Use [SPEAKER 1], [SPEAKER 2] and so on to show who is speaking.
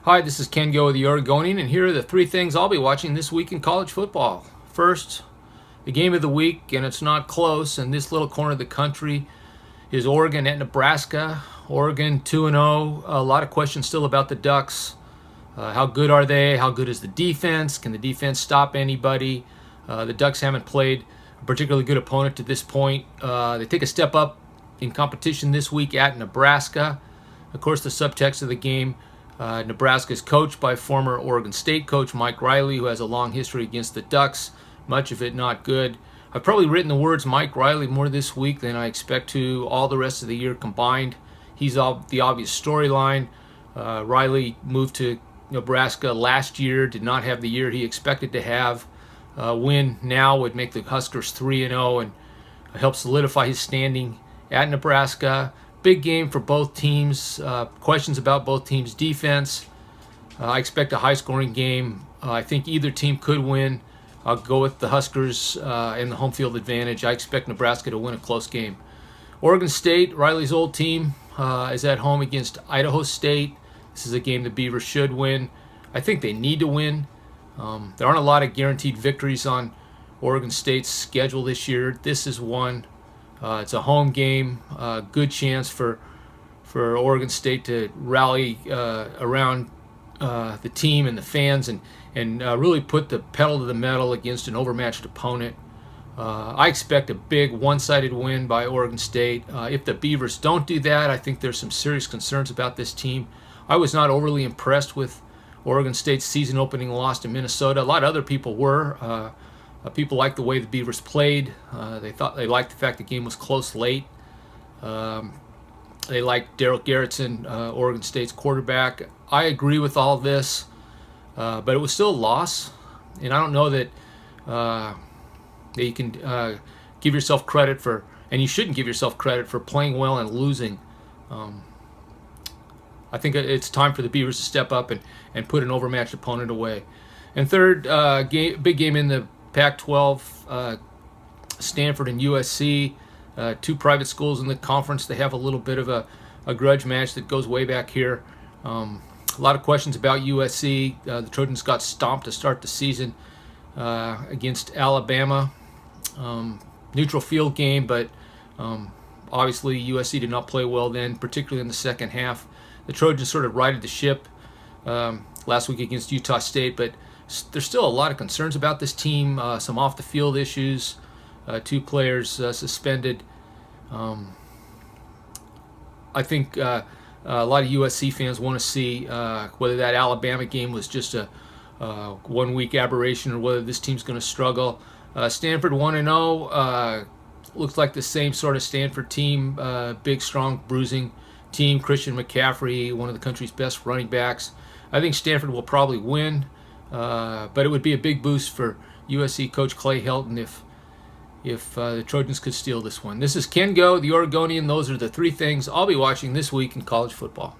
[SPEAKER 1] Hi, this is Ken Go of the Oregonian, and here are the three things I'll be watching this week in college football. First, the game of the week, and it's not close, in this little corner of the country is Oregon at Nebraska. Oregon 2-0. A lot of questions still about the Ducks. How good are they? How good is the defense? Can the defense stop anybody? The Ducks haven't played a particularly good opponent to this point. They take a step up in competition this week at Nebraska. Of course, the subtext of the game, Nebraska is coached by former Oregon State coach Mike Riley, who has a long history against the Ducks, much of it not good. I've probably written the words Mike Riley more this week than I expect to all the rest of the year combined. He's the obvious storyline. Riley moved to Nebraska last year, did not have the year he expected to have. Win now would make the Huskers 3-0 and help solidify his standing at Nebraska. Big game for both teams. Questions about both teams' defense. I expect a high-scoring game. I think either team could win. I'll go with the Huskers and the home field advantage. I expect Nebraska to win a close game. Oregon State, Riley's old team, is at home against Idaho State. This is a game the Beavers should win. I think they need to win. There aren't a lot of guaranteed victories on Oregon State's schedule this year. This is one. It's a home game. Good chance for Oregon State to rally around the team and the fans and really put the pedal to the metal against an overmatched opponent. I expect a big one-sided win by Oregon State. If the Beavers don't do that, I think there's some serious concerns about this team. I was not overly impressed with Oregon State's season-opening loss to Minnesota. A lot of other people were. People liked the way the Beavers played. They liked the fact the game was close late. They liked Darrell Garretson, Oregon State's quarterback. I agree with all this, but it was still a loss, and I don't know that you can give yourself credit for, and you shouldn't give yourself credit for playing well and losing. I think it's time for the Beavers to step up and put an overmatched opponent away. And third, big game in the Pac-12, Stanford and USC, two private schools in the conference. They have a little bit of a grudge match that goes way back here. A lot of questions about USC. The Trojans got stomped to start the season against Alabama. Neutral field game, but obviously USC did not play well then, particularly in the second half. The Trojans sort of righted the ship last week against Utah State, but there's still a lot of concerns about this team, some off-the-field issues, two players suspended. I think a lot of USC fans want to see whether that Alabama game was just a one-week aberration or whether this team's going to struggle. Stanford 1-0. Looks like the same sort of Stanford team, big, strong, bruising team. Christian McCaffrey, one of the country's best running backs. I think Stanford will probably win. But it would be a big boost for USC coach Clay Helton if the Trojans could steal this one. This is Ken Go, the Oregonian. Those are the three things I'll be watching this week in college football.